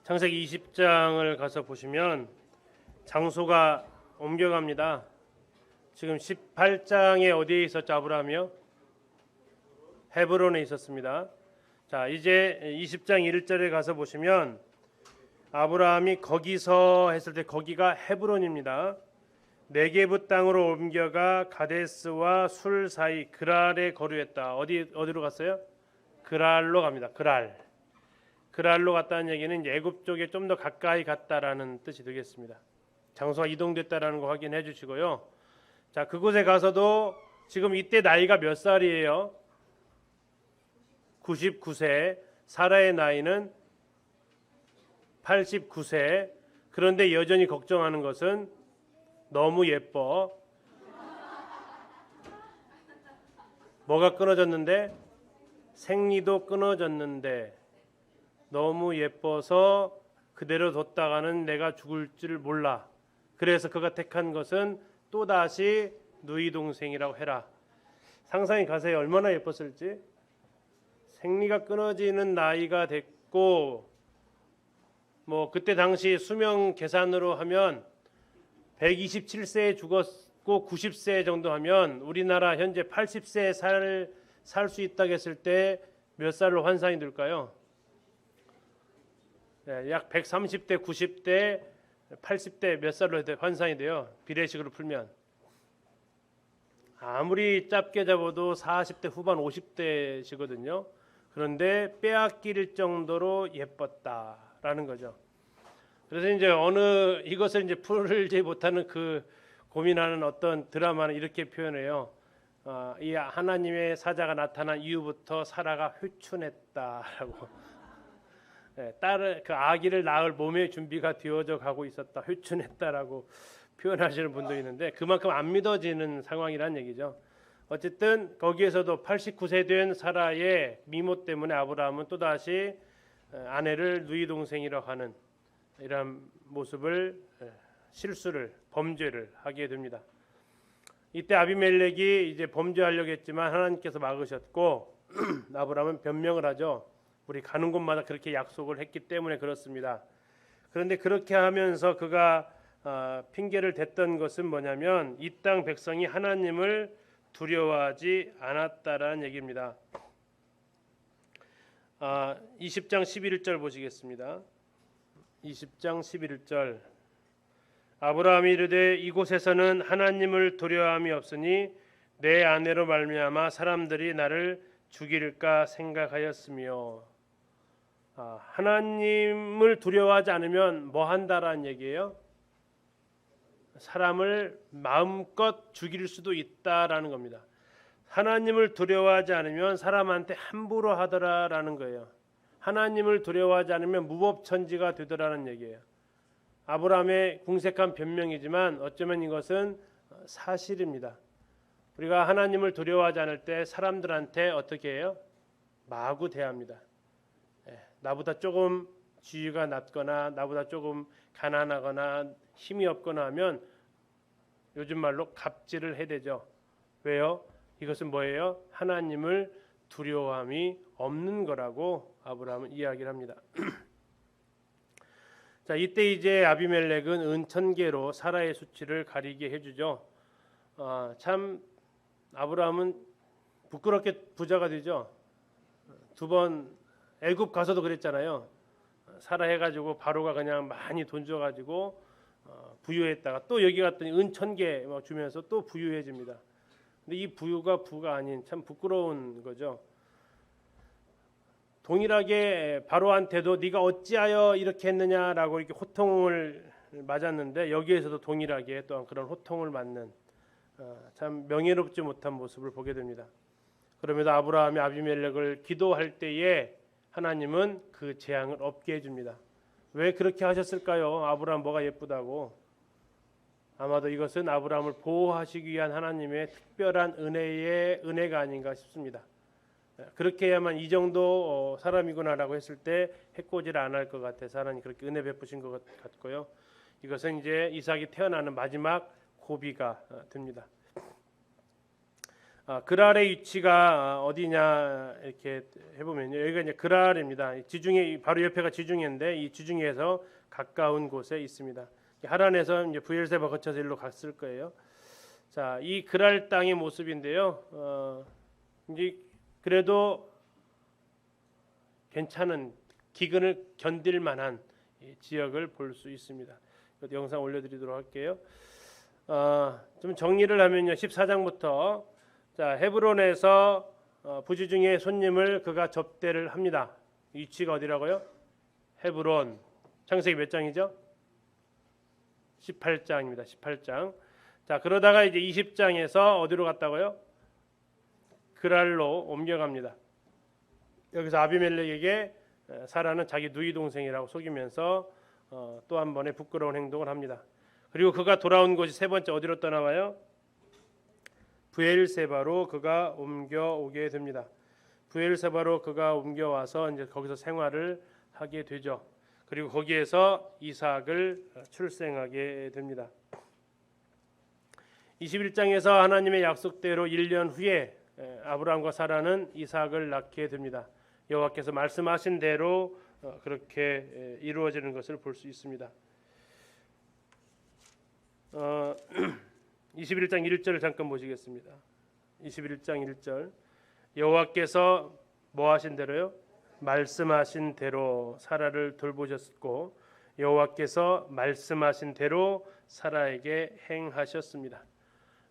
창세기 20장을 가서 보시면 장소가 옮겨갑니다. 지금 18장에 어디에 있었죠? 아브라함이요? 헤브론에 있었습니다. 자, 이제 20장 1절에 가서 보시면 아브라함이 거기서 했을 때 거기가 헤브론입니다. 네게부 땅으로 옮겨가 가데스와 술 사이 그랄에 거류했다. 어디로 갔어요? 그랄로 갑니다. 그랄로 갔다는 얘기는 애굽 쪽에 좀 더 가까이 갔다라는 뜻이 되겠습니다. 장소가 이동됐다라는 거 확인해 주시고요. 자, 그곳에 가서도 지금 이때 나이가 몇 살이에요? 99세. 사라의 나이는 89세. 그런데 여전히 걱정하는 것은 너무 예뻐. 뭐가 끊어졌는데? 생리도 끊어졌는데 너무 예뻐서 그대로 뒀다가는 내가 죽을 줄 몰라. 그래서 그가 택한 것은 또다시 누이 동생이라고 해라. 상상이 가세요. 얼마나 예뻤을지. 생리가 끊어지는 나이가 됐고, 뭐 그때 당시 수명 계산으로 하면 127세에 죽었고 90세 정도 하면 우리나라 현재 80세에 살 수 있다고 했을 때 몇 살로 환산이 될까요? 약 130대, 90대, 80대 몇 살로 환산이 돼요? 비례식으로 풀면 아무리 짧게 잡아도 40대 후반 50대시거든요. 그런데 빼앗길 정도로 예뻤다라는 거죠. 그래서 이제 이것을 이제 풀지 못하는 그 고민하는 어떤 드라마는 이렇게 표현해요. 이 하나님의 사자가 나타난 이후부터 사라가 회춘했다라고. 딸을 그 아기를 낳을 몸의 준비가 되어져 가고 있었다. 회춘했다라고 표현하시는 분도 있는데 그만큼 안 믿어지는 상황이란 얘기죠. 어쨌든 거기에서도 89세 된 사라의 미모 때문에 아브라함은 또다시 아내를 누이 동생이라고 하는 이런 모습을 범죄를 하게 됩니다. 이때 아비멜렉이 이제 범죄하려고 했지만 하나님께서 막으셨고 아브라함은 변명을 하죠. 우리 가는 곳마다 그렇게 약속을 했기 때문에 그렇습니다. 그런데 그렇게 하면서 그가 핑계를 댔던 것은 뭐냐면 이 땅 백성이 하나님을 두려워하지 않았다라는 얘기입니다. 20장 11절 보시겠습니다. 20장 11절 아브라함이 이르되 이곳에서는 하나님을 두려워함이 없으니 내 아내로 말미암아 사람들이 나를 죽일까 생각하였으며 하나님을 두려워하지 않으면 뭐 한다라는 얘기예요? 사람을 마음껏 죽일 수도 있다라는 겁니다. 하나님을 두려워하지 않으면 사람한테 함부로 하더라라는 거예요. 하나님을 두려워하지 않으면 무법천지가 되더라는 얘기예요. 아브라함의 궁색한 변명이지만 어쩌면 이것은 사실입니다. 우리가 하나님을 두려워하지 않을 때 사람들한테 어떻게 해요? 마구 대합니다. 나보다 조금 지위가 낮거나 나보다 조금 가난하거나 힘이 없거나 하면 요즘 말로 갑질을 해대죠. 왜요? 이것은 뭐예요? 하나님을 두려워함이 없는 거라고 아브라함은 이야기를 합니다. 자, 이때 이제 아비멜렉은 은천계로 사라의 수치를 가리게 해주죠. 참 아브라함은 부끄럽게 부자가 되죠. 두 번 애굽 가서도 그랬잖아요. 사라 해가지고 바로가 그냥 많이 돈 줘가지고 부유했다가 또 여기 갔더니 은천계 주면서 또 부유해집니다. 근데 이 부유가 부가 아닌 참 부끄러운 거죠. 동일하게 바로한테도 네가 어찌하여 이렇게 했느냐라고 이렇게 호통을 맞았는데 여기에서도 동일하게 또한 그런 호통을 맞는 참 명예롭지 못한 모습을 보게 됩니다. 그럼에도 아브라함이 아비멜렉을 기도할 때에 하나님은 그 재앙을 없게 해줍니다. 왜 그렇게 하셨을까요? 아브라함 뭐가 예쁘다고. 아마도 이것은 아브라함을 보호하시기 위한 하나님의 특별한 은혜가 아닌가 싶습니다. 그렇게 해야만 이 정도 사람이구나라고 했을 때 해코지를 안 할 것 같아서 하나님 그렇게 은혜 베푸신 것 같고요. 이것은 이제 이삭이 태어나는 마지막 고비가 됩니다. 그랄의 위치가 어디냐 이렇게 해보면요. 여기가 이제 그랄입니다. 지중해 바로 옆에가 지중해인데 이 지중해에서 가까운 곳에 있습니다. 하란에서 이제 브엘세바 거쳐서 일로 갔을 거예요. 자, 이 그랄 땅의 모습인데요. 이제 그래도 괜찮은 기근을 견딜 만한 지역을 볼 수 있습니다. 영상 올려드리도록 할게요. 좀 정리를 하면요. 14장부터 자, 헤브론에서 부지중의 손님을 그가 접대를 합니다. 위치가 어디라고요? 헤브론. 창세기 몇 장이죠? 18장입니다. 18장. 자, 그러다가 이제 20장에서 어디로 갔다고요? 그랄로 옮겨갑니다. 여기서 아비멜렉에게 사라는 자기 누이 동생이라고 속이면서 또 한 번의 부끄러운 행동을 합니다. 그리고 그가 돌아온 곳이 세 번째 어디로 떠나와요? 브엘세바로 그가 옮겨오게 됩니다. 브엘세바로 그가 옮겨와서 이제 거기서 생활을 하게 되죠. 그리고 거기에서 이삭을 출생하게 됩니다. 21장에서 하나님의 약속대로 1년 후에 아브라함과 사라는 이삭을 낳게 됩니다. 여호와께서 말씀하신 대로 그렇게 이루어지는 것을 볼 수 있습니다. 21장 1절을 잠깐 보시겠습니다. 21장 1절 여호와께서 뭐 하신 대로요? 말씀하신 대로 사라를 돌보셨고 여호와께서 말씀하신 대로 사라에게 행하셨습니다.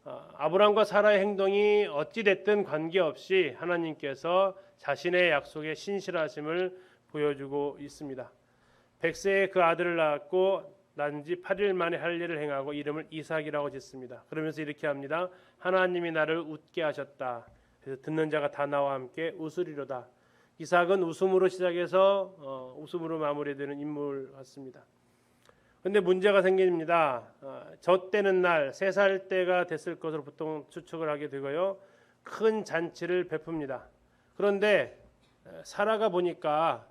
아브라함과 사라의 행동이 어찌 됐든 관계없이 하나님께서 자신의 약속에 신실하심을 보여주고 있습니다. 100세에 그 아들을 낳았고 난지 8일 만에 할 일을 행하고 이름을 이삭이라고 짓습니다. 그러면서 이렇게 합니다. 하나님이 나를 웃게 하셨다. 그래서 듣는 자가 다 나와 함께 웃으리로다. 이삭은 웃음으로 시작해서 웃음으로 마무리되는 인물 같습니다. 그런데 문제가 생깁니다. 젖되는 날 3살 때가 됐을 것으로 보통 추측을 하게 되고요. 큰 잔치를 베풉니다. 그런데 사라가 보니까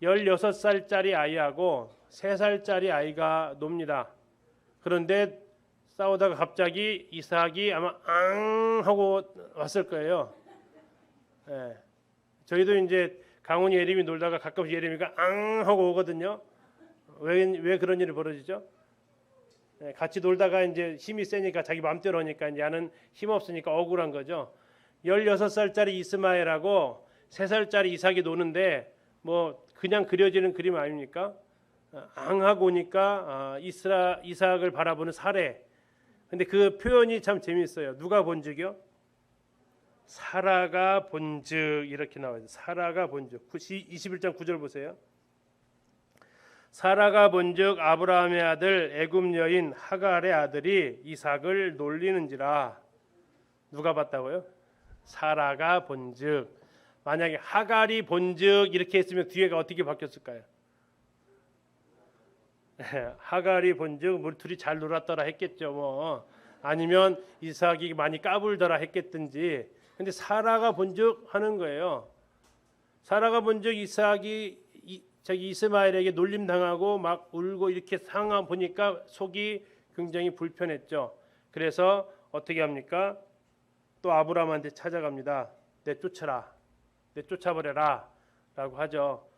16살짜리 아이하고 3살짜리 아이가 놉니다. 그런데 싸우다가 갑자기 이삭이 아마 앙 하고 왔을 거예요. 예. 저희도 이제 강훈이 예림이 놀다가 가끔씩 예림이가 앙 하고 오거든요. 왜 그런 일이 벌어지죠? 예, 같이 놀다가 이제 힘이 세니까 자기 마음대로 하니까 이제 야는 힘 없으니까 억울한 거죠. 16살짜리 이스마엘하고 3살짜리 이삭이 노는데 뭐 그냥 그려지는 그림 아닙니까? 앙하고 오니까 이삭을 바라보는 사례. 근데 그 표현이 참 재미있어요. 누가 본즉이요? 사라가 본즉 이렇게 나와요. 사라가 본즉. 21장 9절 보세요. 사라가 본즉 아브라함의 아들 애굽 여인 하갈의 아들이 이삭을 놀리는지라. 누가 봤다고요? 사라가 본즉. 만약에 하갈이 본즉 이렇게 했으면 뒤에가 어떻게 바뀌었을까요? 하갈이 본즉 뭐 둘이 잘 놀았더라 했겠죠. 뭐 아니면 이삭이 많이 까불더라 했겠든지. 근데 사라가 본즉 하는 거예요. 사라가 본즉 이삭이 자기 이스마엘에게 놀림 당하고 막 울고 이렇게 상황 보니까 속이 굉장히 불편했죠. 그래서 어떻게 합니까? 또 아브라함한테 찾아갑니다. 내쫓아라, 내쫓아버려라 라고 하죠.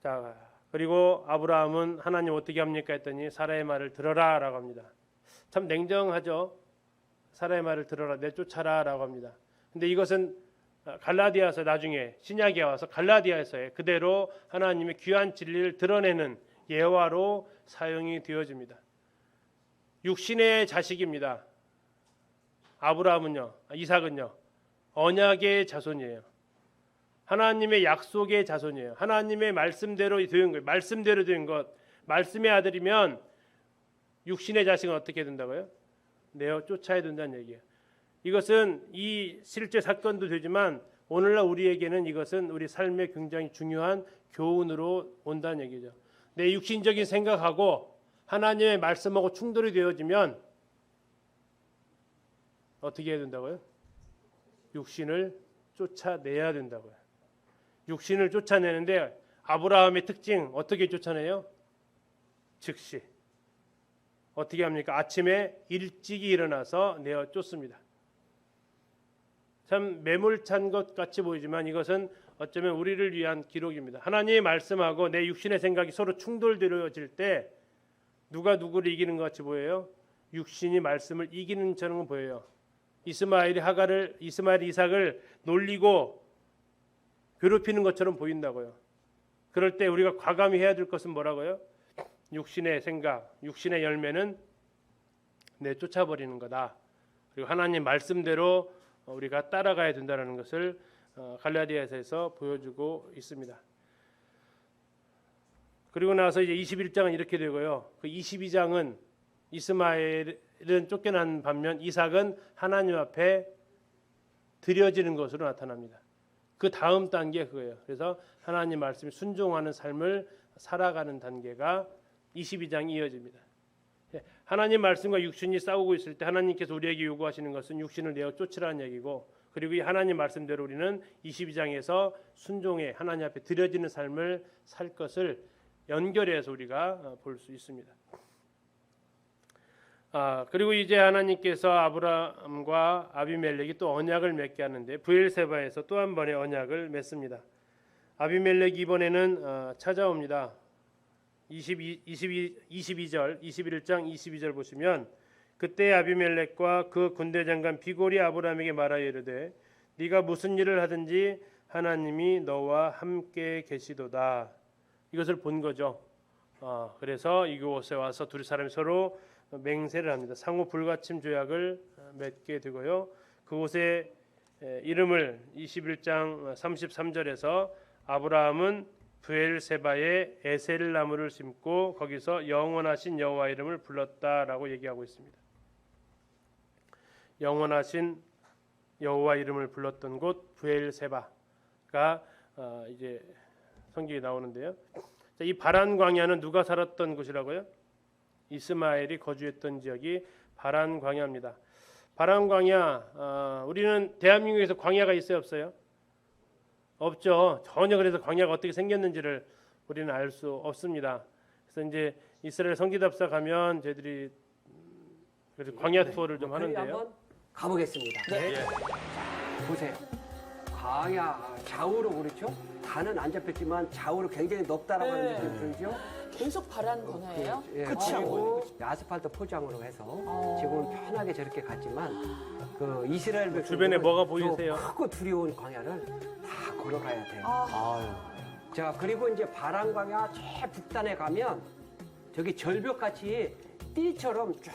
자, 그리고 아브라함은 하나님 어떻게 합니까 했더니 사라의 말을 들어라 라고 합니다. 참 냉정하죠. 사라의 말을 들어라, 내쫓아라 라고 합니다. 근데 이것은 갈라디아서 나중에 신약에 와서 갈라디아에서의 그대로 하나님의 귀한 진리를 드러내는 예화로 사용이 되어집니다. 육신의 자식입니다. 아브라함은요, 이삭은요, 언약의 자손이에요. 하나님의 약속의 자손이에요. 하나님의 말씀대로 된 거예요. 말씀대로 된 것. 말씀의 아들이면 육신의 자식은 어떻게 된다고요? 내어 쫓아야 된다는 얘기예요. 이것은 이 실제 사건도 되지만 오늘날 우리에게는 이것은 우리 삶에 굉장히 중요한 교훈으로 온다는 얘기죠. 내 육신적인 생각하고 하나님의 말씀하고 충돌이 되어지면 어떻게 해야 된다고요? 육신을 쫓아내야 된다고요. 육신을 쫓아내는데 아브라함의 특징 어떻게 쫓아내요? 즉시. 어떻게 합니까? 아침에 일찍이 일어나서 내어 쫓습니다. 참 매몰찬 것 같이 보이지만 이것은 어쩌면 우리를 위한 기록입니다. 하나님의 말씀하고 내 육신의 생각이 서로 충돌되어질 때 누가 누구를 이기는 것 같이 보여요? 육신이 말씀을 이기는 저는 보여요. 이스마엘이 이삭을 놀리고 괴롭히는 것처럼 보인다고요. 그럴 때 우리가 과감히 해야 될 것은 뭐라고요? 육신의 생각, 육신의 열매는 내쫓아버리는 거다. 그리고 하나님 말씀대로 우리가 따라가야 된다는 것을 갈라디아서에서 보여주고 있습니다. 그리고 나서 이제 21장은 이렇게 되고요. 그 22장은 이스마엘은 쫓겨난 반면 이삭은 하나님 앞에 드려지는 것으로 나타납니다. 그 다음 단계 그거예요. 그래서 하나님 말씀에 순종하는 삶을 살아가는 단계가 22장이 이어집니다. 하나님 말씀과 육신이 싸우고 있을 때 하나님께서 우리에게 요구하시는 것은 육신을 내어 쫓으라는 얘기고, 그리고 이 하나님 말씀대로 우리는 22장에서 순종해 하나님 앞에 드려지는 삶을 살 것을 연결해서 우리가 볼 수 있습니다. 그리고 이제 하나님께서 아브라함과 아비멜렉이 또 언약을 맺게 하는데 브엘세바에서 또 한 번의 언약을 맺습니다. 아비멜렉이 이번에는 찾아옵니다. 22절 21장 22절 보시면 그때 아비멜렉과 그 군대 장관 비골이 아브라함에게 말하여 이르되 네가 무슨 일을 하든지 하나님이 너와 함께 계시도다. 이것을 본 거죠. 그래서 이곳에 와서 두 사람이 서로 맹세를 합니다. 상호 불가침 조약을 맺게 되고요. 그곳에 이름을 21장 33절에서 아브라함은 브엘세바에 에셀 나무를 심고 거기서 영원하신 여호와 이름을 불렀다라고 얘기하고 있습니다. 영원하신 여호와 이름을 불렀던 곳 브엘세바가 이제 성경에 나오는데요. 자, 이 바란 광야는 누가 살았던 곳이라고요? 이스마엘이 거주했던 지역이 바란 광야입니다. 바란 광야, 우리는 대한민국에서 광야가 있어요, 없어요? 없죠. 전혀. 그래서 광야가 어떻게 생겼는지를 우리는 알 수 없습니다. 그래서 이제 이스라엘 성기답사 가면 저희들이 광야 투어를 좀 하는데요. 한번 가보겠습니다. 네. 보세요. 광야 좌우로 그렇죠? 단은 안 잡혔지만 좌우로 굉장히 높다라고 하는 네. 느낌이 들죠? 계속 바란 광야예요? 예, 그리고 아스팔트 포장으로 해서 지금은 편하게 저렇게 갔지만 그 이스라엘 백성들은 주변에 뭐가 보이세요? 저 크고 두려운 광야를 다 걸어가야 돼요. 아, 자, 그리고 이제 바란 광야 제 북단에 가면 저기 절벽같이 띠처럼 쫙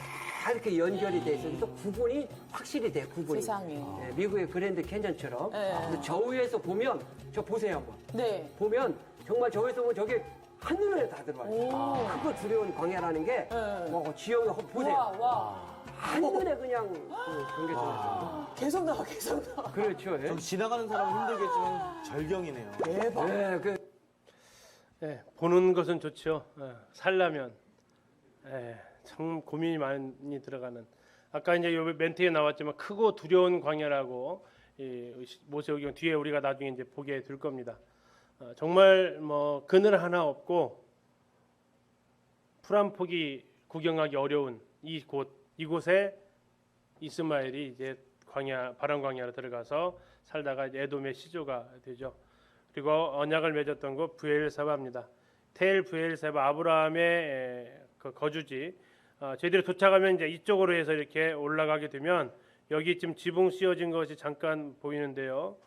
이렇게 연결이 돼 있어서 구분이 확실히 돼, 구분이. 세상에. 예, 미국의 그랜드 캐년처럼. 네. 근데 저 위에서 보면 저 보세요 한번. 네. 보면 정말 저기서 보면 저게 한눈에 다 들어와요. 오. 크고 두려운 광야라는 게 네. 뭐 지형이 보세요. 와. 한눈에 그냥 경계선에서. 계속 나와, 계속 나와. 그렇죠. 예? 좀 지나가는 사람은 힘들겠지만 절경이네요. 대박. 예, 보는 것은 좋죠. 살려면 참 고민이 많이 들어가는. 아까 이제 요 멘트에 나왔지만 크고 두려운 광야라고 모세오경 뒤에 우리가 나중에 이제 보게 될 겁니다. 정말 뭐 그늘 하나 없고 풀 한 폭이 구경하기 어려운 이곳에 이스마엘이 이제 바란 광야로 들어가서 살다가 이제 에돔의 시조가 되죠. 그리고 언약을 맺었던 곳 브엘세바입니다. 텔 브엘세바 아브라함의 그 거주지. 저희들이 도착하면 이제 이쪽으로 해서 이렇게 올라가게 되면 여기 지금 지붕 씌워진 것이 잠깐 보이는데요.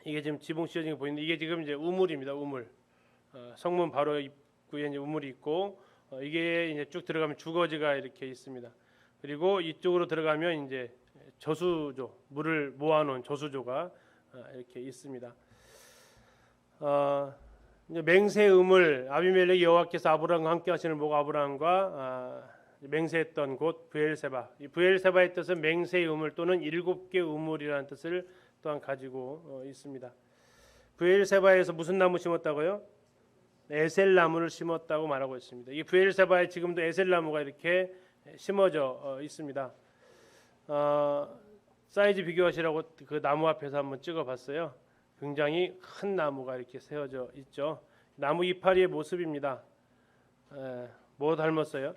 이게 지금 지붕 씌워진 게 보이는데 이게 지금 이제 우물입니다. 우물. 성문 바로 입구에 이제 우물이 있고 이게 이제 쭉 들어가면 주거지가 이렇게 있습니다. 그리고 이쪽으로 들어가면 이제 저수조, 물을 모아놓은 저수조가 이렇게 있습니다. 이제 맹세 우물, 아비멜렉 여호와께서 아브라함과 함께 하시는 보고 아브라함과 맹세했던 곳 브엘세바. 이 브엘세바의 뜻은 맹세의 우물 또는 7개 우물이라는 뜻을 또한 가지고 있습니다. 브엘세바에서 무슨 나무 심었다고요? 에셀 나무를 심었다고 말하고 있습니다. 이 브엘세바에 지금도 에셀 나무가 이렇게 심어져 있습니다. 사이즈 비교하시라고 그 나무 앞에서 한번 찍어봤어요. 굉장히 큰 나무가 이렇게 세워져 있죠. 나무 이파리의 모습입니다. 뭐 닮았어요?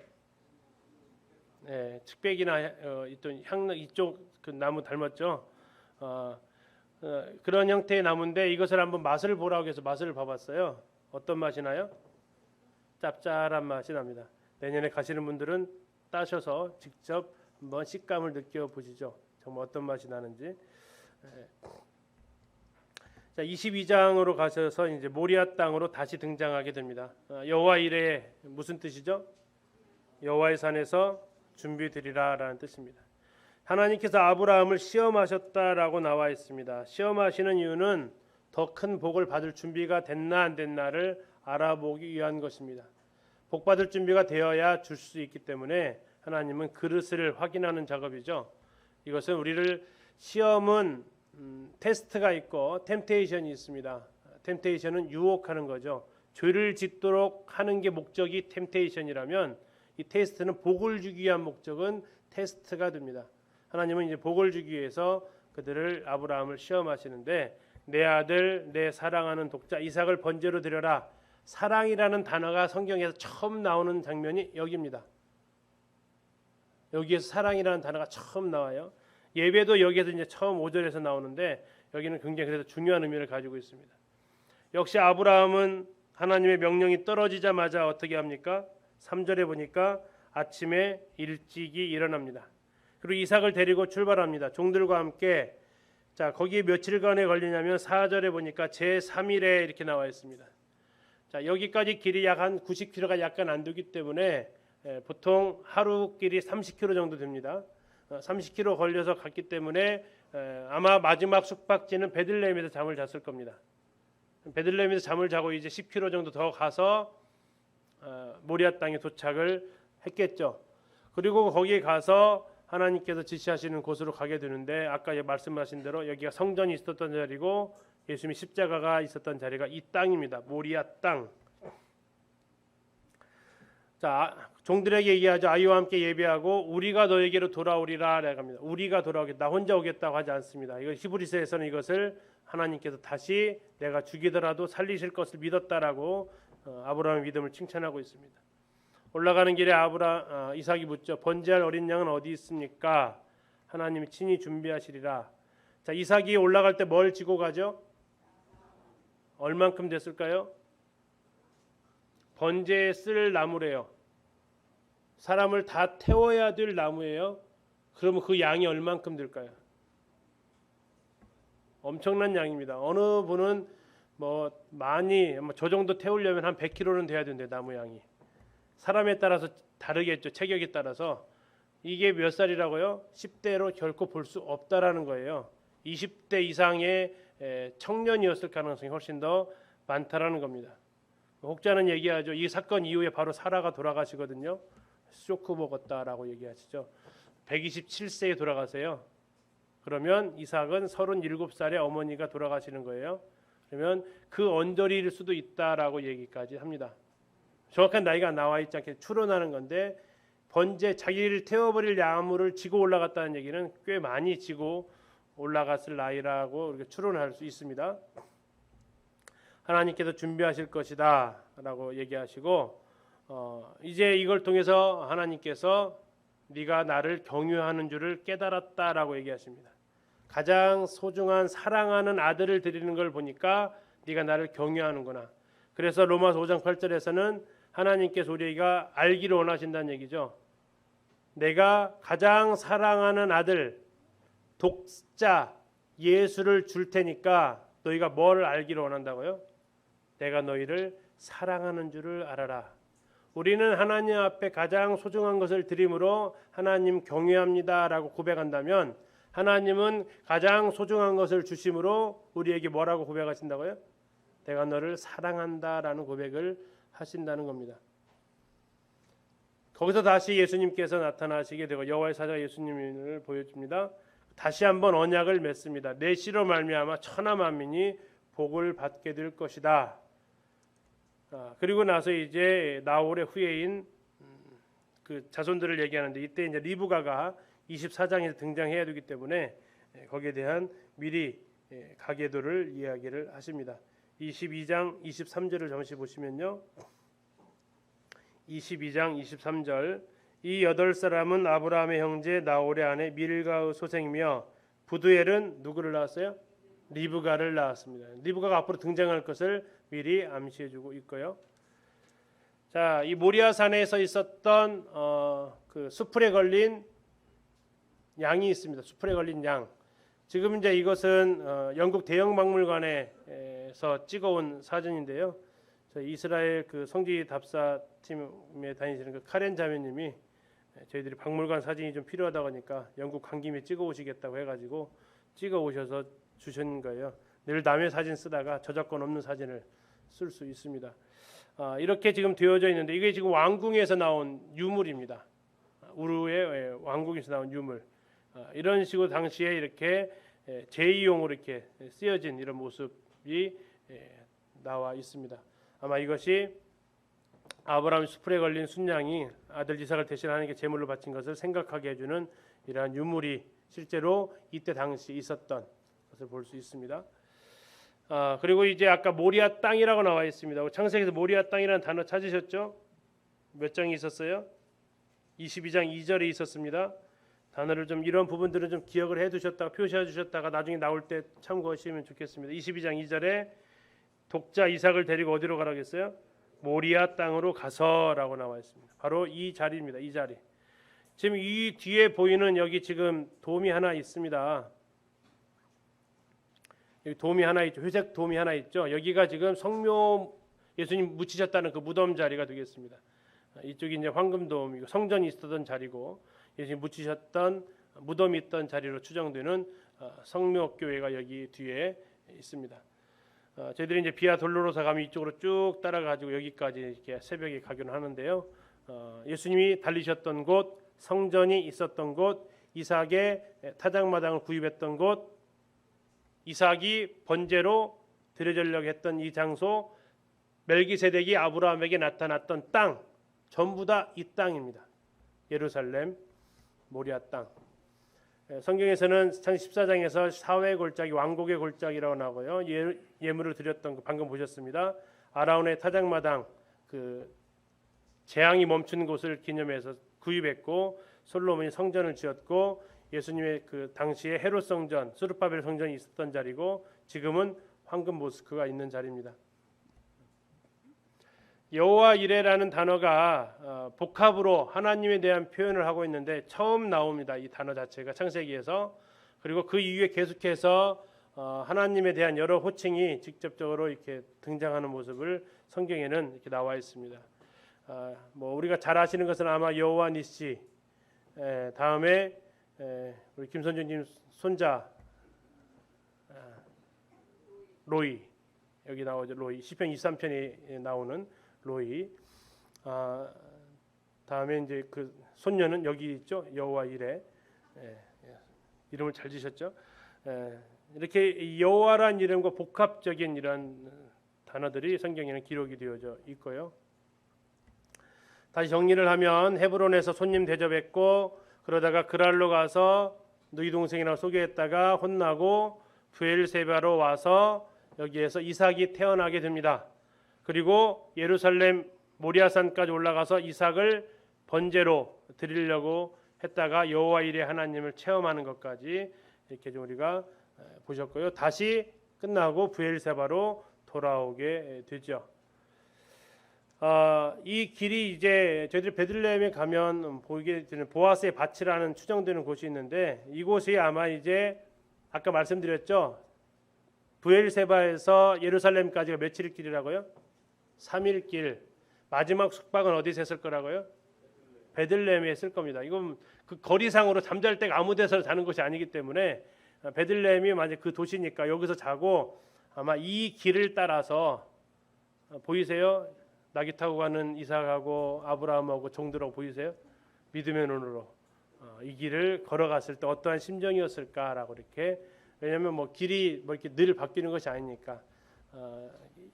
측백이나 있던 향 이쪽 그 나무 닮았죠. 그런 형태의 나무인데 이것을 한번 맛을 보라고 해서 맛을 봐봤어요. 어떤 맛이 나요? 짭짤한 맛이 납니다. 내년에 가시는 분들은 따셔서 직접 한번 식감을 느껴보시죠. 정말 어떤 맛이 나는지. 자, 22장으로 가셔서 이제 모리아 땅으로 다시 등장하게 됩니다. 여호와 이레 무슨 뜻이죠? 여호와의 산에서 준비 드리라라는 뜻입니다. 하나님께서 아브라함을 시험하셨다라고 나와 있습니다. 시험하시는 이유는 더 큰 복을 받을 준비가 됐나 안 됐나를 알아보기 위한 것입니다. 복 받을 준비가 되어야 줄 수 있기 때문에 하나님은 그릇을 확인하는 작업이죠. 이것은 우리를 시험은 테스트가 있고 템테이션이 있습니다. 템테이션은 유혹하는 거죠. 죄를 짓도록 하는 게 목적이 템테이션이라면 이 테스트는 복을 주기 위한 목적은 테스트가 됩니다. 하나님은 이제 복을 주기 위해서 그들을 아브라함을 시험하시는데 내 아들 내 사랑하는 독자 이삭을 번제로 드려라. 사랑이라는 단어가 성경에서 처음 나오는 장면이 여기입니다. 여기에서 사랑이라는 단어가 처음 나와요. 예배도 여기에서 이제 처음 5절에서 나오는데 여기는 굉장히 그래서 중요한 의미를 가지고 있습니다. 역시 아브라함은 하나님의 명령이 떨어지자마자 어떻게 합니까? 3절에 보니까 아침에 일찍이 일어납니다. 그리고 이삭을 데리고 출발합니다. 종들과 함께. 자, 거기에 며칠간에 걸리냐면 4절에 보니까 제3일에 이렇게 나와 있습니다. 자, 여기까지 길이 약 한 90km가 약간 안 되기 때문에 보통 하루 길이 30km 정도 됩니다. 30km 걸려서 갔기 때문에 아마 마지막 숙박지는 베들레헴에서 잠을 잤을 겁니다. 베들레헴에서 잠을 자고 이제 10km 정도 더 가서 모리아 땅에 도착을 했겠죠. 그리고 거기에 가서 하나님께서 지시하시는 곳으로 가게 되는데 아까 말씀하신 대로 여기가 성전이 있었던 자리고 예수님이 십자가가 있었던 자리가 이 땅입니다. 모리아 땅. 자, 종들에게 얘기하죠. 아이와 함께 예배하고 우리가 너에게로 돌아오리라라고 합니다. 우리가 돌아오겠다. 나 혼자 오겠다고 하지 않습니다. 이거 히브리서에서는 이것을 하나님께서 다시 내가 죽이더라도 살리실 것을 믿었다라고 아브라함의 믿음을 칭찬하고 있습니다. 올라가는 길에 이삭이 묻죠. 번제할 어린 양은 어디 있습니까? 하나님이 친히 준비하시리라. 자, 이삭이 올라갈 때 뭘 지고 가죠? 얼만큼 됐을까요? 번제에 쓸 나무래요. 사람을 다 태워야 될 나무예요. 그러면 그 양이 얼만큼 될까요? 엄청난 양입니다. 어느 분은 많이 저 정도 태우려면 한 100kg는 돼야 된대 나무 양이. 사람에 따라서 다르겠죠. 체격에 따라서. 이게 몇 살이라고요? 10대로 결코 볼 수 없다라는 거예요. 20대 이상의 청년이었을 가능성이 훨씬 더 많다라는 겁니다. 혹자는 얘기하죠. 이 사건 이후에 바로 사라가 돌아가시거든요. 쇼크 먹었다라고 얘기하시죠. 127세에 돌아가세요. 그러면 이삭은 37살에 어머니가 돌아가시는 거예요. 그러면 그 언저리일 수도 있다라고 얘기까지 합니다. 정확한 나이가 나와 있지 않게 추론하는 건데 번제 자기를 태워버릴 나무를 지고 올라갔다는 얘기는 꽤 많이 지고 올라갔을 나이라고 이렇게 추론할 수 있습니다. 하나님께서 준비하실 것이다 라고 얘기하시고 이제 이걸 통해서 하나님께서 네가 나를 경유하는 줄을 깨달았다라고 얘기하십니다. 가장 소중한 사랑하는 아들을 드리는 걸 보니까 네가 나를 경유하는구나. 그래서 로마서 5장 8절에서는 하나님께서 우리가 알기를 원하신다는 얘기죠. 내가 가장 사랑하는 아들 독자 예수를 줄 테니까 너희가 뭘 알기를 원한다고요? 내가 너희를 사랑하는 줄을 알아라. 우리는 하나님 앞에 가장 소중한 것을 드림으로 하나님 경외합니다라고 고백한다면 하나님은 가장 소중한 것을 주심으로 우리에게 뭐라고 고백하신다고요? 내가 너를 사랑한다라는 고백을 하신다는 겁니다. 거기서 다시 예수님께서 나타나시게 되고 여호와의 사자가 예수님을 보여줍니다. 다시 한번 언약을 맺습니다. 내 씨로 말미암아 천하 만민이 복을 받게 될 것이다. 그리고 나서 이제 나홀의 후예인 그 자손들을 얘기하는데 이때 이제 리브가가 24장에서 등장해야 되기 때문에 거기에 대한 미리 가계도를 이야기를 하십니다. 22장 23절을 잠시 보시면요. 22장 23절 이 8사람은 아브라함의 형제 나홀의 아내 밀가의 소생이며 부두엘은 누구를 낳았어요? 리브가를 낳았습니다. 리브가가 앞으로 등장할 것을 미리 암시해주고 있고요. 자, 이 모리아 산에서 있었던 그 수풀에 걸린 양이 있습니다. 수풀에 걸린 양. 지금 이제 이것은 영국 대형박물관에서 찍어온 사진인데요. 저희 이스라엘 그 성지 답사 팀에 다니시는 그 카렌 자매님이 저희들이 박물관 사진이 좀 필요하다고 하니까 영국 간 김에 찍어 오시겠다고 해가지고 찍어 오셔서 주신 거예요. 늘 남의 사진 쓰다가 저작권 없는 사진을 쓸 수 있습니다. 이렇게 지금 되어져 있는데 이게 지금 왕궁에서 나온 유물입니다. 우르의 왕궁에서 나온 유물. 이런 식으로 당시에 이렇게 제2용으로 이렇게 쓰여진 이런 모습이 나와 있습니다. 아마 이것이 아브라함 수풀에 걸린 순양이 아들 이삭을 대신 하나님께 제물로 바친 것을 생각하게 해주는 이러한 유물이 실제로 이때 당시 있었던 것을 볼 수 있습니다. 그리고 이제 아까 모리아 땅이라고 나와 있습니다. 창세기에서 모리아 땅이라는 단어 찾으셨죠? 몇 장이 있었어요? 22장 2절에 있었습니다. 단어를 좀 이런 부분들은 좀 기억을 해두셨다가 표시해 주셨다가 나중에 나올 때 참고하시면 좋겠습니다. 22장 2절에 독자 이삭을 데리고 어디로 가라고 했어요? 모리아 땅으로 가서라고 나와 있습니다. 바로 이 자리입니다. 이 자리. 지금 이 뒤에 보이는 여기 지금 돔이 하나 있습니다. 여기 돔이 하나 있죠. 회색 돔이 하나 있죠. 여기가 지금 성묘 예수님 묻히셨다는 그 무덤 자리가 되겠습니다. 이쪽이 이제 황금돔이고 성전이 있었던 자리고 예수님 묻히셨던 무덤이 있던 자리로 추정되는 성묘교회가 여기 뒤에 있습니다. 저희들이 이제 비아 돌로로사 가면 이쪽으로 쭉 따라가지고 여기까지 이렇게 새벽에 가기는 하는데요. 예수님이 달리셨던 곳, 성전이 있었던 곳, 이삭의 타작마당을 구입했던 곳, 이삭이 번제로 드려지려고 했던 이 장소, 멜기세덱이 아브라함에게 나타났던 땅, 전부 다 이 땅입니다. 예루살렘, 모리아 땅. 성경에서는 창세기 14장에서 사회 골짜기, 왕국의 골짜기라고 나오고요. 예물을 드렸던 거 방금 보셨습니다. 아라운의 타작마당, 그 재앙이 멈춘 곳을 기념해서 구입했고 솔로몬이 성전을 지었고 예수님의 그 당시에 헤롯 성전, 스루바벨 성전이 있었던 자리고 지금은 황금 모스크가 있는 자리입니다. 여호와 이레라는 단어가 복합으로 하나님에 대한 표현을 하고 있는데 처음 나옵니다. 이 단어 자체가 창세기에서. 그리고 그 이후에 계속해서 하나님에 대한 여러 호칭이 직접적으로 이렇게 등장하는 모습을 성경에는 이렇게 나와 있습니다. 뭐 우리가 잘 아시는 것은 아마 여호와 니시, 다음에 우리 김선주님 손자 로이, 여기 나오죠. 로이, 시편 23편에 나오는 로이. 다음에 이제 그 손녀는 여기 있죠. 여호와 이레. 이름을 잘 지셨죠. 이렇게 여호와란 이름과 복합적인 이런 단어들이 성경에는 기록이 되어져 있고요. 다시 정리를 하면 헤브론에서 손님 대접했고 그러다가 그랄로 가서 너희 동생이라고 소개했다가 혼나고 브엘세바로 와서 여기에서 이삭이 태어나게 됩니다. 그리고 예루살렘 모리아산까지 올라가서 이삭을 번제로 드리려고 했다가 여호와 이레 하나님을 체험하는 것까지 이렇게 좀 우리가 보셨고요. 다시 끝나고 브엘세바로 돌아오게 되죠. 이 길이 이제 저희들이 베들레헴에 가면 보이게 되는 보아스의 밭이라는 추정되는 곳이 있는데 이곳이 아마 이제 아까 말씀드렸죠. 브엘세바에서 예루살렘까지가 며칠 길이라고요? 3일 길. 마지막 숙박은 어디서 했을 거라고요? 베들레헴에 했을 겁니다. 이건 그 거리상으로 잠잘 때가 아무 데서 자는 것이 아니기 때문에 베들레헴이 만약 그 도시니까 여기서 자고 아마 이 길을 따라서 보이세요? 나귀 타고 가는 이삭하고 아브라함하고 종들하고 보이세요? 믿음의 눈으로 이 길을 걸어갔을 때 어떠한 심정이었을까라고 이렇게. 왜냐하면 뭐 길이 뭐 이렇게 늘 바뀌는 것이 아니니까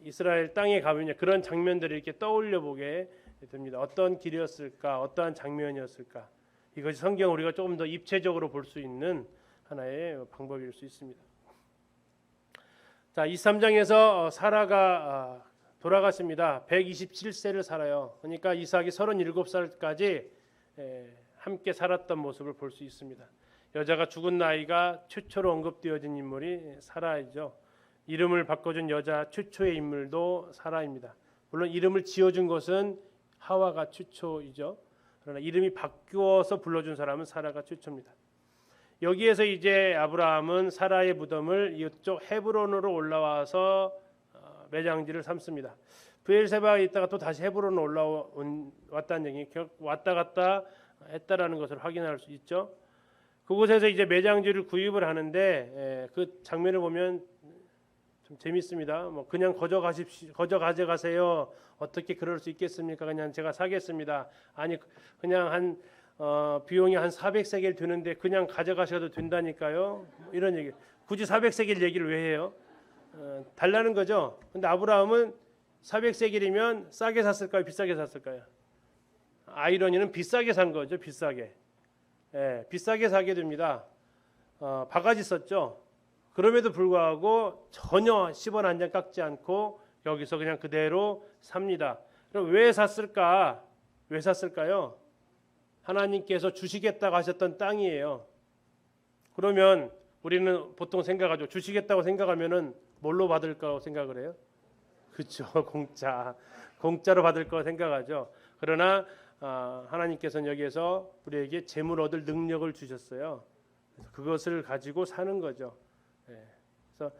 이스라엘 땅에 가면 그런 장면들을 이렇게 떠올려 보게 됩니다. 어떤 길이었을까, 어떠한 장면이었을까. 이것이 성경 우리가 조금 더 입체적으로 볼 수 있는 하나의 방법일 수 있습니다. 자, 23장에서 사라가 돌아갔습니다. 127세를 살아요. 그러니까 이삭이 37살까지 함께 살았던 모습을 볼 수 있습니다. 여자가 죽은 나이가 최초로 언급되어진 인물이 사라이죠. 이름을 바꿔준 여자 최초의 인물도 사라입니다. 물론 이름을 지어준 것은 하와가 최초이죠. 그러나 이름이 바뀌어서 불러준 사람은 사라가 최초입니다. 여기에서 이제 아브라함은 사라의 무덤을 이쪽 헤브론으로 올라와서 매장지를 삼습니다. 브엘세바에 있다가 또 다시 헤브론으로 올라왔다는 얘기, 왔다 갔다 했다라는 것을 확인할 수 있죠. 그곳에서 이제 매장지를 구입을 하는데 그 장면을 보면 좀 재밌습니다. 뭐 그냥 거저 가져가세요. 어떻게 그럴 수 있겠습니까? 그냥 제가 사겠습니다. 아니 그냥 한 비용이 한 400세겔 드는데 그냥 가져가셔도 된다니까요. 이런 얘기. 굳이 400세겔 얘기를 왜 해요? 달라는 거죠. 근데 아브라함은 400세겔이면 싸게 샀을까요? 비싸게 샀을까요? 아이러니는 비싸게 산 거죠. 비싸게. 비싸게 사게 됩니다. 바가지 썼죠. 그럼에도 불구하고 전혀 10원 한 장 깎지 않고 여기서 그냥 그대로 삽니다. 그럼 왜 샀을까? 왜 샀을까요? 하나님께서 주시겠다고 하셨던 땅이에요. 그러면 우리는 보통 생각하죠. 주시겠다고 생각하면은 뭘로 받을 거라고 생각을 해요? 그렇죠. 공짜로 받을 거 생각하죠. 그러나 하나님께서는 여기에서 우리에게 재물 얻을 능력을 주셨어요. 그래서 그것을 가지고 사는 거죠. 그래서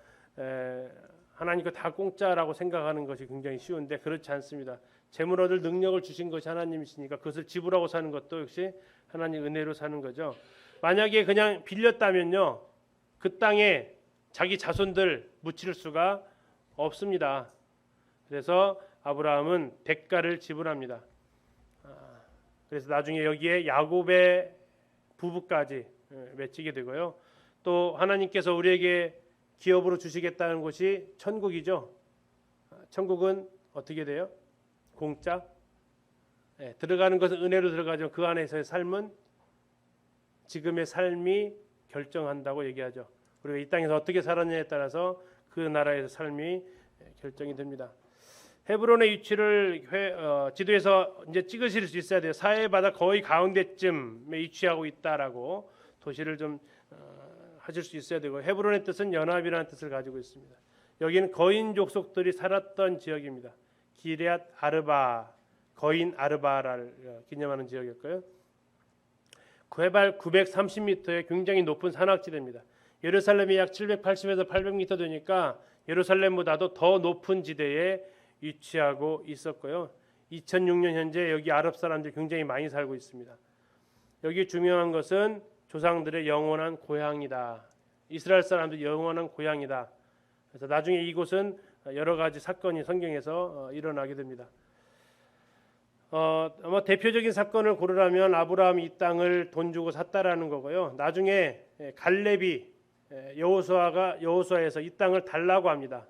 하나님께 다 공짜라고 생각하는 것이 굉장히 쉬운데 그렇지 않습니다. 재물 얻을 능력을 주신 것이 하나님이시니까 그것을 지불하고 사는 것도 역시 하나님 은혜로 사는 거죠. 만약에 그냥 빌렸다면요, 그 땅에 자기 자손들 묻힐 수가 없습니다. 그래서 아브라함은 대가를 지불합니다. 그래서 나중에 여기에 야곱의 부부까지 맺히게 되고요. 또 하나님께서 우리에게 기업으로 주시겠다는 곳이 천국이죠. 천국은 어떻게 돼요? 공짜? 들어가는 것은 은혜로 들어가죠. 그 안에서의 삶은 지금의 삶이 결정한다고 얘기하죠. 우리가 이 땅에서 어떻게 살았냐에 따라서 그 나라에서 삶이 결정이 됩니다. 헤브론의 위치를 지도에서 이제 찍으실 수 있어야 돼요. 사해 바다 거의 가운데쯤에 위치하고 있다라고 도시를 좀 하실 수 있어야 되고, 헤브론의 뜻은 연합이라는 뜻을 가지고 있습니다. 여기는 거인 족속들이 살았던 지역입니다. 기럇 아르바, 거인 아르바를 기념하는 지역이었고요. 해발 930m의 굉장히 높은 산악지대입니다. 예루살렘이 약 780에서 800m 되니까 예루살렘보다도 더 높은 지대에 위치하고 있었고요. 2006년 현재 여기 아랍 사람들이 굉장히 많이 살고 있습니다. 여기 중요한 것은 조상들의 영원한 고향이다. 이스라엘 사람들의 영원한 고향이다. 그래서 나중에 이곳은 여러 가지 사건이 성경에서 일어나게 됩니다. 아마 대표적인 사건을 고르라면 아브라함이 이 땅을 돈 주고 샀다라는 거고요. 나중에 갈렙이 여호수아에서 이 땅을 달라고 합니다.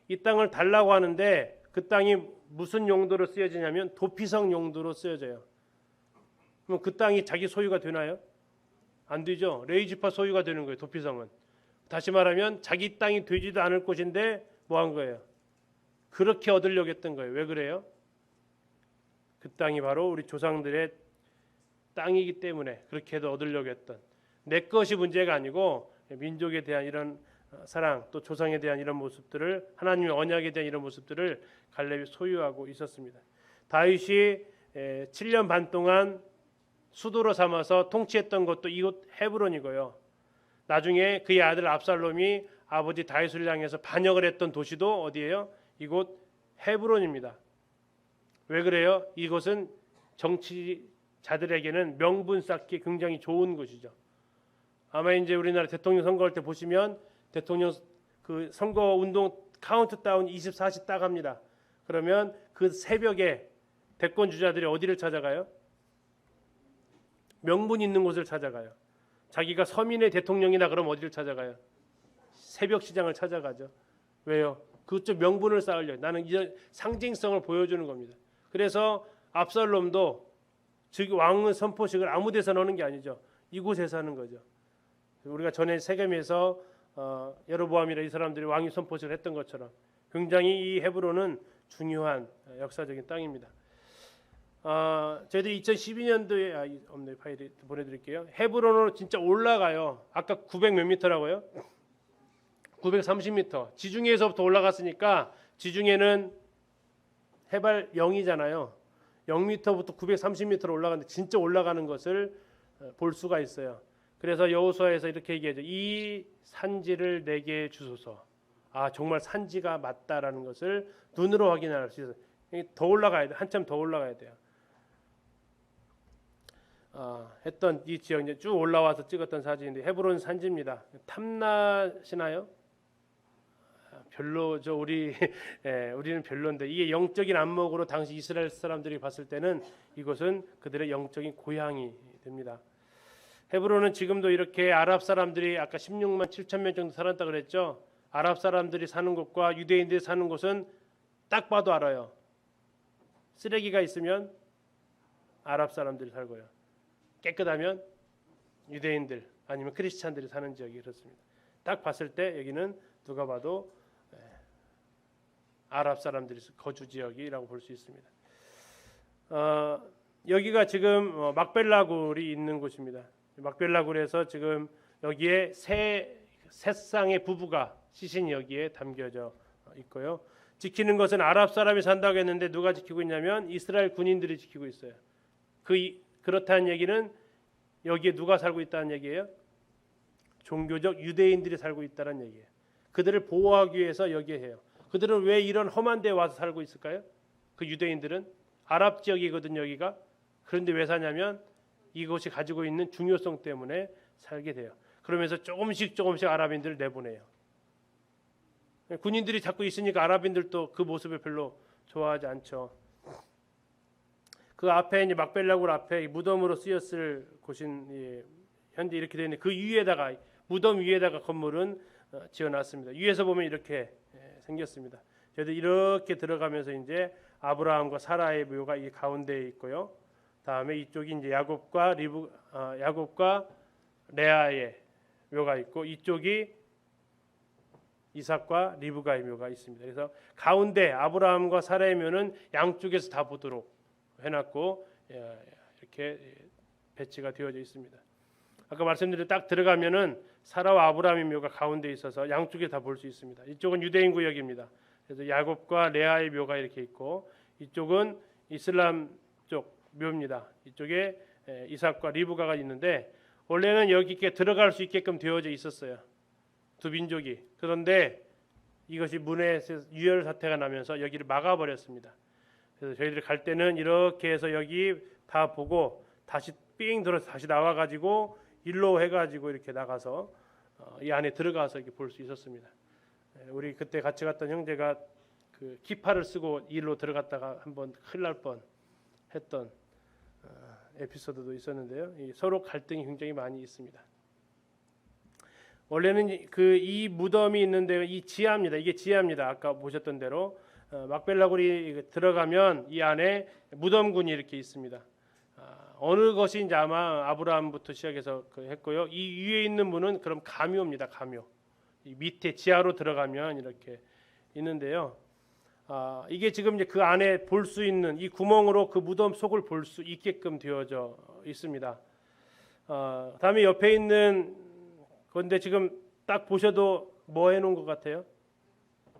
이 땅을 달라고 하는데 그 땅이 무슨 용도로 쓰여지냐면 도피성 용도로 쓰여져요. 그럼 그 땅이 자기 소유가 되나요? 안 되죠. 레위지파 소유가 되는 거예요. 도피성은. 다시 말하면 자기 땅이 되지도 않을 곳인데 뭐 한 거예요? 그렇게 얻으려고 했던 거예요. 왜 그래요? 그 땅이 바로 우리 조상들의 땅이기 때문에 그렇게 해도 얻으려고 했던, 내 것이 문제가 아니고 민족에 대한 이런 사랑, 또 조상에 대한 이런 모습들을, 하나님의 언약에 대한 이런 모습들을 갈렙이 소유하고 있었습니다. 다윗이 7년 반 동안 수도로 삼아서 통치했던 것도 이곳 헤브론이고요. 나중에 그의 아들 압살롬이 아버지 다윗을 향해서 반역을 했던 도시도 어디예요? 이곳 헤브론입니다. 왜 그래요? 이곳은 정치자들에게는 명분 쌓기 굉장히 좋은 곳이죠. 아마 이제 우리나라 대통령 선거할 때 보시면 대통령 그 선거 운동 카운트다운 24시 딱 합니다. 그러면 그 새벽에 대권 주자들이 어디를 찾아가요? 명분 있는 곳을 찾아가요. 자기가 서민의 대통령이나 그럼 어디를 찾아가요? 새벽 시장을 찾아가죠. 왜요? 그쪽 명분을 쌓으려. 나는 이런 상징성을 보여주는 겁니다. 그래서 압살롬도 즉 왕의 선포식을 아무 데서나 하는 게 아니죠. 이곳에서 하는 거죠. 우리가 전에 세겜에서 여로보암이라 이 사람들이 왕위 선포식을 했던 것처럼 굉장히 이 헤브론은 중요한 역사적인 땅입니다. 저희들이 2012년도에 없네 파일이 보내드릴게요. 헤브론으로 진짜 올라가요. 아까 900 몇 미터라고요? 930m. 지중해에서부터 올라갔으니까 지중해는 해발 0이잖아요. 0m부터 930m로 올라가는데 진짜 올라가는 것을 볼 수가 있어요. 그래서 여호수아에서 이렇게 얘기하죠. 이 산지를 내게 주소서. 아 정말 산지가 맞다라는 것을 눈으로 확인할 수 있어요. 더 올라가야 돼. 한참 더 올라가야 돼요. 했던 이 지역 이제 쭉 올라와서 찍었던 사진인데 헤브론 산지입니다. 탐나시나요? 별로죠. 우리는 별론데 이게 영적인 안목으로 당시 이스라엘 사람들이 봤을 때는 이곳은 그들의 영적인 고향이 됩니다. 헤브론은 지금도 이렇게 아랍 사람들이 아까 16만 7천 명 정도 살았다 그랬죠. 아랍 사람들이 사는 곳과 유대인들이 사는 곳은 딱 봐도 알아요. 쓰레기가 있으면 아랍 사람들이 살고요. 깨끗하면 유대인들 아니면 크리스찬들이 사는 지역이 그렇습니다. 딱 봤을 때 여기는 누가 봐도 아랍 사람들이 거주 지역이라고 볼 수 있습니다. 여기가 지금 막벨라굴이 있는 곳입니다. 막벨라굴에서 지금 여기에 세 쌍의 부부가 시신이 여기에 담겨져 있고요. 지키는 것은 아랍 사람이 산다고 했는데 누가 지키고 있냐면 이스라엘 군인들이 지키고 있어요. 그렇다는 얘기는 여기에 누가 살고 있다는 얘기예요? 종교적 유대인들이 살고 있다는 얘기예요. 그들을 보호하기 위해서 여기에 해요. 그들은 왜 이런 험한 데에 와서 살고 있을까요? 그 유대인들은 아랍 지역이거든요, 여기가. 그런데 왜 사냐면 이곳이 가지고 있는 중요성 때문에 살게 돼요. 그러면서 조금씩 아랍인들을 내보내요. 군인들이 자꾸 있으니까 아랍인들도 그 모습을 별로 좋아하지 않죠. 그 앞에 이제 막벨라굴 앞에 무덤으로 쓰였을 곳인 현재 이렇게 되어 있는 그 위에다가 무덤 위에다가 건물은 지어놨습니다. 위에서 보면 이렇게 생겼습니다. 저희도 이렇게 들어가면서 이제 아브라함과 사라의 묘가 이 가운데에 있고요. 다음에 이쪽이 이제 야곱과 레아의 묘가 있고 이쪽이 이삭과 리브가의 묘가 있습니다. 그래서 가운데 아브라함과 사라의 묘는 양쪽에서 다 보도록 해놨고 이렇게 배치가 되어져 있습니다. 아까 말씀드린 딱 들어가면은 사라와 아브라함의 묘가 가운데 있어서 양쪽에 다 볼 수 있습니다. 이쪽은 유대인 구역입니다. 그래서 야곱과 레아의 묘가 이렇게 있고 이쪽은 이슬람 쪽 묘입니다. 이쪽에 이삭과 리브가가 있는데 원래는 여기 이렇게 들어갈 수 있게끔 되어져 있었어요. 두 민족이. 그런데 이것이 문에서 유혈 사태가 나면서 여기를 막아버렸습니다. 그래서 저희들이 갈 때는 이렇게 해서 여기 다 보고 다시 삥 들어서 다시 나와가지고 일로 해가지고 이렇게 나가서 이 안에 들어가서 이렇게 볼 수 있었습니다. 우리 그때 같이 갔던 형제가 그 키파를 쓰고 일로 들어갔다가 한번 큰일 날 뻔했던 에피소드도 있었는데요. 서로 갈등이 굉장히 많이 있습니다. 원래는 이 무덤이 있는데 이 지하입니다. 이게 지하입니다. 아까 보셨던 대로 막벨라굴이 들어가면 이 안에 무덤군이 이렇게 있습니다. 어느 것이 이제 아마 아브라함부터 시작해서 했고요. 이 위에 있는 문은 그럼 가묘입니다. 가묘. 이 밑에 지하로 들어가면 이렇게 있는데요. 이게 지금 이제 그 안에 볼 수 있는 이 구멍으로 그 무덤 속을 볼 수 있게끔 되어져 있습니다. 다음에 옆에 있는 건데 지금 딱 보셔도 뭐 해놓은 것 같아요?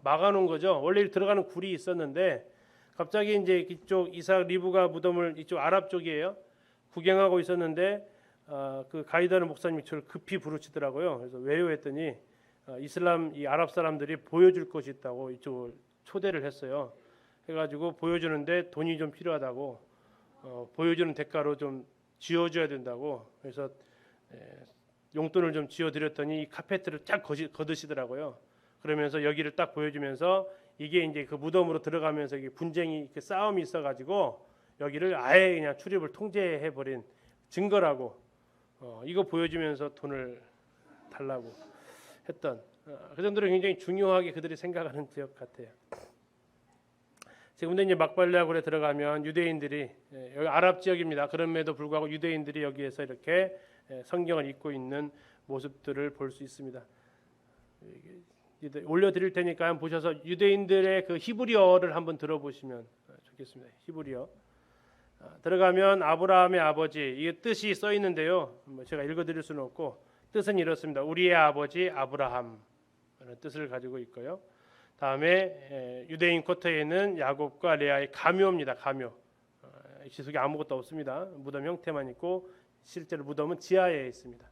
막아놓은 거죠. 원래 들어가는 굴이 있었는데 갑자기 이제 이쪽 이삭 리브가 무덤을 이쪽 아랍 쪽이에요. 구경하고 있었는데 그 가이드하는 목사님이 저를 급히 부르시더라고요. 그래서 왜요 했더니 이슬람 이 아랍 사람들이 보여줄 것이 있다고 이쪽을 초대를 했어요. 해가지고 보여주는데 돈이 좀 필요하다고 보여주는 대가로 좀 지어줘야 된다고 그래서 용돈을 좀 지어드렸더니 이 카페트를 쫙 거두시더라고요. 그러면서 여기를 딱 보여주면서 이게 이제 그 무덤으로 들어가면서 이게 분쟁이 싸움이 있어가지고 여기를 아예 그냥 출입을 통제해 버린 증거라고 이거 보여주면서 돈을 달라고 했던 그 정도로 굉장히 중요하게 그들이 생각하는 지역 같아요. 지금도 이제 막발라굴에 들어가면 유대인들이 여기 아랍 지역입니다. 그럼에도 불구하고 유대인들이 여기에서 이렇게 성경을 읽고 있는 모습들을 볼 수 있습니다. 올려드릴 테니까 한번 보셔서 유대인들의 그 히브리어를 한번 들어보시면 좋겠습니다. 히브리어. 들어가면 아브라함의 아버지 이게 뜻이 써 있는데요. 제가 읽어드릴 수는 없고 뜻은 이렇습니다. 우리의 아버지 아브라함 라는 뜻을 가지고 있고요. 다음에 유대인 쿼터에는 야곱과 레아의 가묘입니다. 가묘. 지속에 아무것도 없습니다. 무덤 형태만 있고 실제로 무덤은 지하에 있습니다.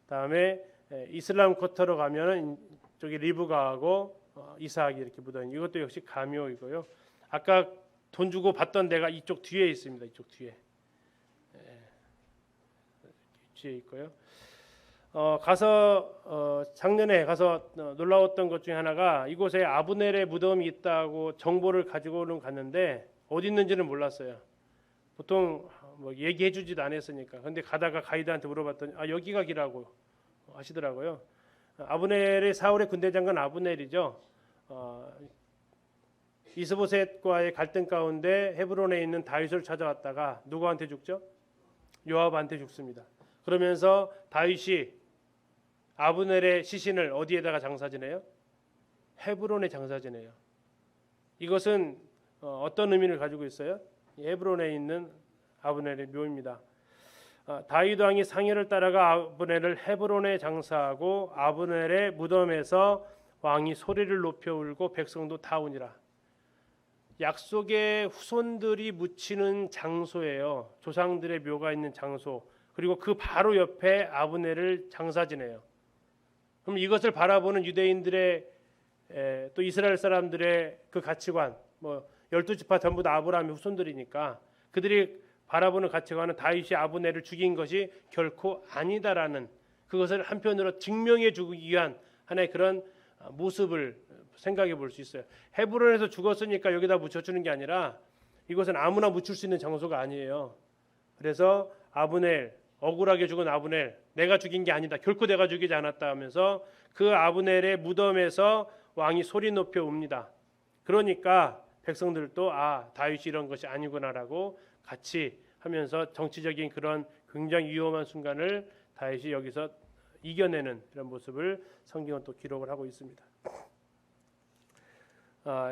다음에 이슬람 쿼터로 가면은 저기 리브가하고 이삭이 이렇게 묻어 있는 이것도 역시 가묘이고요. 아까 돈 주고 받던 데가 이쪽 뒤에 있습니다. 이쪽 뒤에 뒤에 있고요. 작년에 가서 놀라웠던 것 중에 하나가 이곳에 아브넬의 무덤이 있다고 정보를 가지고는 갔는데 어디 있는지는 몰랐어요. 보통 뭐 얘기해주지도 않았으니까. 근데 가다가 가이드한테 물어봤더니 여기가 기라고 하시더라고요. 아브넬의 사울의 군대 장관 아브넬이죠. 이스보셋과의 갈등 가운데 헤브론에 있는 다윗을 찾아왔다가 누구한테 죽죠? 요압한테 죽습니다. 그러면서 다윗이 아브넬의 시신을 어디에다가 장사 지내요? 헤브론에 장사 지내요. 이것은 어떤 의미를 가지고 있어요? 헤브론에 있는 아브넬의 묘입니다. 다윗 왕이 상해를 따라가 아브넬을 헤브론에 장사하고 아브넬의 무덤에서 왕이 소리를 높여 울고 백성도 다 우니라. 약속의 후손들이 묻히는 장소예요. 조상들의 묘가 있는 장소. 그리고 그 바로 옆에 아브넬을 장사 지내요. 그럼 이것을 바라보는 유대인들의 또 이스라엘 사람들의 그 가치관, 뭐 12지파 전부 다 아브라함의 후손들이니까 그들이 바라보는 가치관은 다윗이 아브넬을 죽인 것이 결코 아니다라는 그것을 한편으로 증명해 주기 위한 하나의 그런 모습을 생각해 볼 수 있어요. 헤브론에서 죽었으니까 여기다 묻혀주는 게 아니라 이것은 아무나 묻힐 수 있는 장소가 아니에요. 그래서 아브넬, 억울하게 죽은 아브넬, 내가 죽인 게 아니다. 결코 내가 죽이지 않았다 하면서 그 아브넬의 무덤에서 왕이 소리 높여 웁니다. 그러니까 백성들도 다윗이 이런 것이 아니구나라고 같이 하면서 정치적인 그런 굉장히 위험한 순간을 다윗이 여기서 이겨내는 이런 모습을 성경은 또 기록을 하고 있습니다.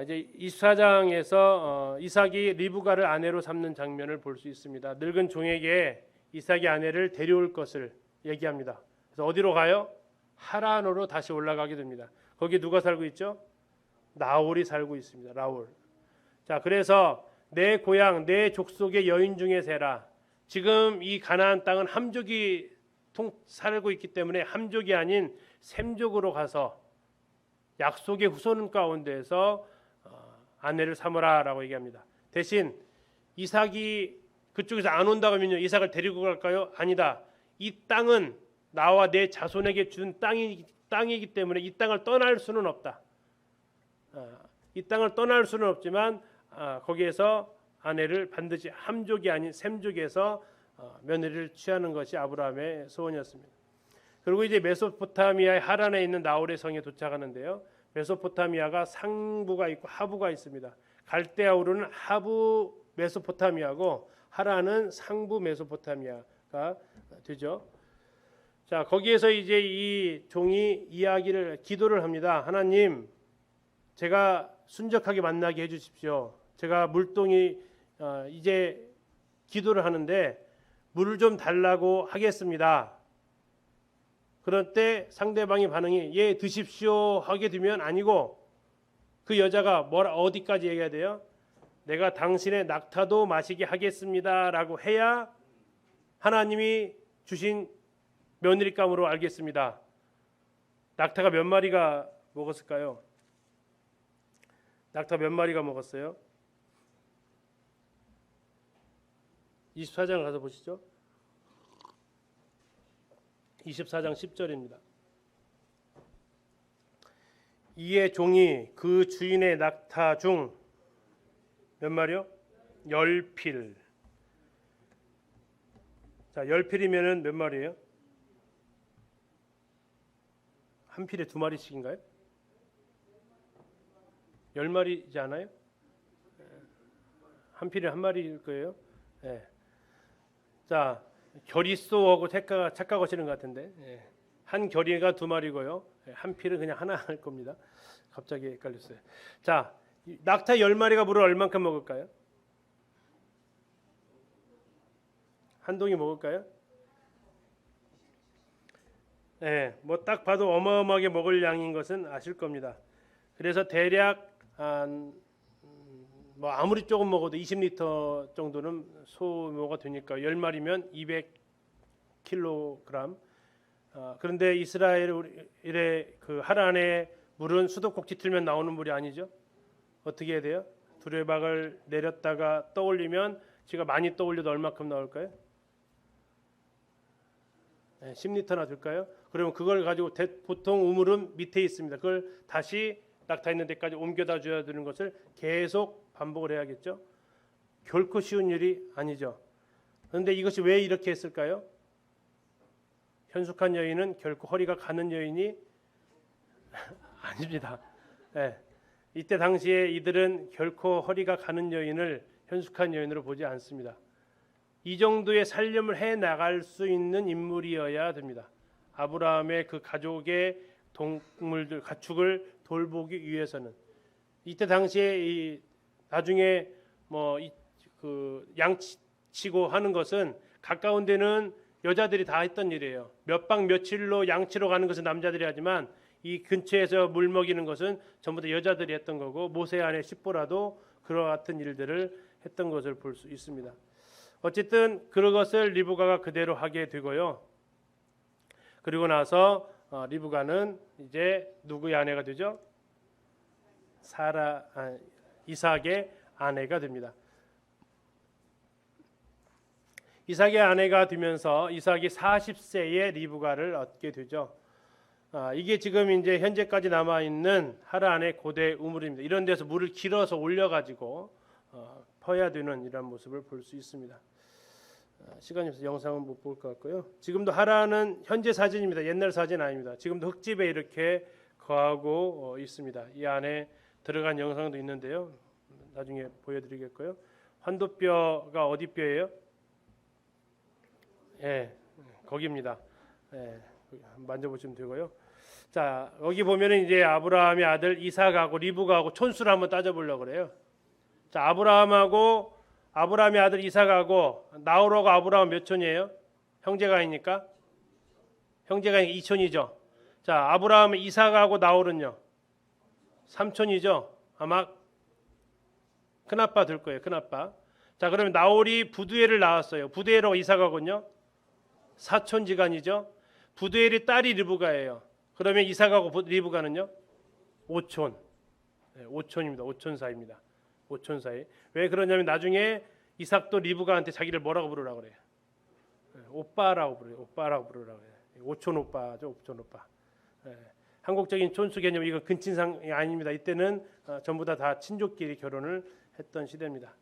이제 24장에서 이삭이 리브가를 아내로 삼는 장면을 볼 수 있습니다. 늙은 종에게 이삭의 아내를 데려올 것을 얘기합니다. 그래서 어디로 가요? 하란으로 다시 올라가게 됩니다. 거기 누가 살고 있죠? 나홀이 살고 있습니다. 나홀. 자, 그래서 내 고향, 내 족속의 여인 중에 세라. 지금 이 가나안 땅은 함족이 살고 있기 때문에 함족이 아닌 셈족으로 가서 약속의 후손 가운데서 아내를 삼으라라고 얘기합니다. 대신 이삭이 그쪽에서 안 온다고 하면요, 이삭을 데리고 갈까요? 아니다. 이 땅은 나와 내 자손에게 준 땅이기 때문에 이 땅을 떠날 수는 없다. 이 땅을 떠날 수는 없지만 거기에서 아내를 반드시 함족이 아닌 셈족에서 며느리를 취하는 것이 아브라함의 소원이었습니다. 그리고 이제 메소포타미아의 하란에 있는 나홀의 성에 도착하는데요. 메소포타미아가 상부가 있고 하부가 있습니다. 갈대아우르는 하부 메소포타미아고 하란은 상부 메소포타미아가 되죠. 자, 거기에서 이제 이 종이 기도를 합니다. 하나님, 제가 순적하게 만나게 해주십시오. 제가 물동이 이제 기도를 하는데 물을 좀 달라고 하겠습니다. 그럴 때 상대방의 반응이 예 드십시오 하게 되면 아니고 그 여자가 어디까지 얘기해야 돼요? 내가 당신의 낙타도 마시게 하겠습니다라고 해야 하나님이 주신 며느리감으로 알겠습니다. 낙타가 몇 마리가 먹었을까요? 낙타 몇 마리가 먹었어요? 24장 가서 보시죠. 24장 10절입니다. 이에 종이 그 주인의 낙타 중 몇 마리요? 10필. 자, 10필이면은 몇 마리예요? 한 필에 2마리씩인가요? 10마리지 않아요? 한 필에 1마리일 거예요. 네. 자, 결이쏘하고 착각하시는 것 같은데 한 결이가 2마리고요. 한 필은 그냥 하나 할 겁니다. 갑자기 헷갈렸어요. 자, 낙타 10마리가 물을 얼만큼 먹을까요? 한 동이 먹을까요? 네, 뭐 딱 봐도 어마어마하게 먹을 양인 것은 아실 겁니다. 그래서 대략 뭐 아무리 조금 먹어도 20리터 정도는 소모가 되니까 10마리면 200kg. 그런데 이스라엘의 그 하란의 물은 수도꼭지 틀면 나오는 물이 아니죠. 어떻게 해야 돼요? 두레박을 내렸다가 떠올리면 지가 많이 떠올려도 얼마큼 나올까요? 네, 10리터나 될까요? 그러면 그걸 가지고 보통 우물은 밑에 있습니다. 그걸 다시 낙타 있는 데까지 옮겨다 줘야 되는 것을 계속 반복을 해야겠죠. 결코 쉬운 일이 아니죠. 그런데 이것이 왜 이렇게 했을까요? 현숙한 여인은 결코 허리가 가는 여인이 아닙니다. 네. 이때 당시에 이들은 결코 허리가 가는 여인을 현숙한 여인으로 보지 않습니다. 이 정도의 살림을 해 나갈 수 있는 인물이어야 됩니다. 아브라함의 그 가족의 동물들 가축을 돌보기 위해서는 이때 당시에 나중에 그 양치고 하는 것은 가까운 데는 여자들이 다 했던 일이에요. 몇 박 며칠로 양치러 가는 것은 남자들이 하지만 이 근처에서 물 먹이는 것은 전부 다 여자들이 했던 거고 모세 안에 십보라도 그와 같은 일들을 했던 것을 볼 수 있습니다. 어쨌든 그것을 리브가가 그대로 하게 되고요. 그리고 나서 리브가는 이제 누구의 아내가 되죠? 이삭의 아내가 됩니다. 이삭의 아내가 되면서 이삭이 40세에 리브가를 얻게 되죠. 이게 지금 이제 현재까지 남아 있는 하란의 고대 우물입니다. 이런 데서 물을 길어서 올려가지고 퍼야 되는 이런 모습을 볼 수 있습니다. 시간이 없어서 영상은 못 볼 것 같고요. 지금도 하란은 현재 사진입니다. 옛날 사진 아닙니다. 지금도 흙집에 이렇게 거하고 있습니다. 이 안에 들어간 영상도 있는데요. 나중에 보여드리겠고요. 환도뼈가 어디 뼈예요? 예, 거기입니다. 예, 만져보시면 되고요. 자, 여기 보면은 이제 아브라함의 아들 이삭하고 리브가하고 촌수를 한번 따져보려고 그래요. 자, 아브라함의 아들 이삭하고 나홀로가 아브라함 몇 촌이에요? 형제가이니까 2촌이죠. 자, 아브라함의 이삭하고 나홀은요 3촌이죠. 아마 큰아빠 될 거예요. 큰아빠. 자, 그러면 나홀이 부두엘을 낳았어요. 부두엘하고 이삭하고는요 4촌지간이죠. 부두엘이 딸이 리브가예요. 그러면 이삭하고 리브가는요 5촌. 네, 5촌입니다. 5촌 사이입니다. 5촌 사이. 왜 그러냐면 나중에 이삭도 리브가한테 자기를 뭐라고 부르라고 그래요? 네, 오빠라고 부르요. 오빠라고 부르라고 그래요. 5촌 오빠죠. 5촌 오빠. 네, 한국적인 촌수 개념 이건 근친상이 아닙니다. 이때는 전부 다 친족끼리 결혼을 했던 시대입니다.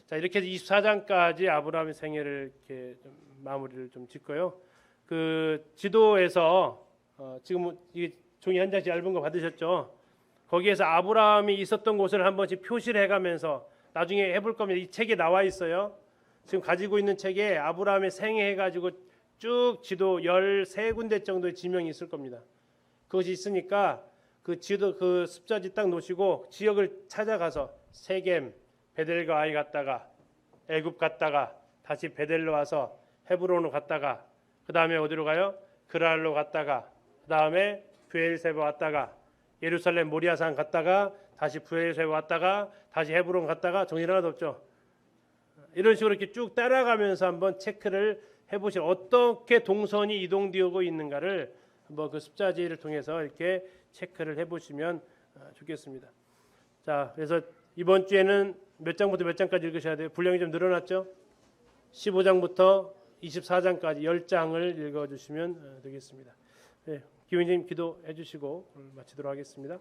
자, 이렇게 해서 24장까지 아브라함의 생애를 이렇게 좀 마무리를 좀 짓고요. 그 지도에서 지금 이 종이 한 장씩 얇은 거 받으셨죠? 거기에서 아브라함이 있었던 곳을 한 번씩 표시를 해가면서 나중에 해볼 겁니다. 이 책에 나와 있어요. 지금 가지고 있는 책에 아브라함의 생애 해가지고 쭉 지도 13군데 정도의 지명이 있을 겁니다. 그것이 있으니까 그 지도 그 습자지 딱 놓으시고 지역을 찾아가서 세겜, 베델과 아이 갔다가 애굽 갔다가 다시 베델로 와서 헤브론으로 갔다가 그 다음에 어디로 가요? 그랄로 갔다가 그 다음에 브엘세바 왔다가 예루살렘 모리아산 갔다가 다시 브엘세바 왔다가 다시 헤브론 갔다가 정신 하나도 없죠. 이런 식으로 이렇게 쭉 따라가면서 한번 체크를 해보시면 어떻게 동선이 이동되고 있는가를 한번 그 습자지를 통해서 이렇게 체크를 해보시면 좋겠습니다. 자, 그래서 이번 주에는 몇 장부터 몇 장까지 읽으셔야 돼요? 분량이 좀 늘어났죠? 15장부터 24장까지 10장을 읽어주시면 되겠습니다. 네, 기훈님 기도해 주시고 오늘 마치도록 하겠습니다.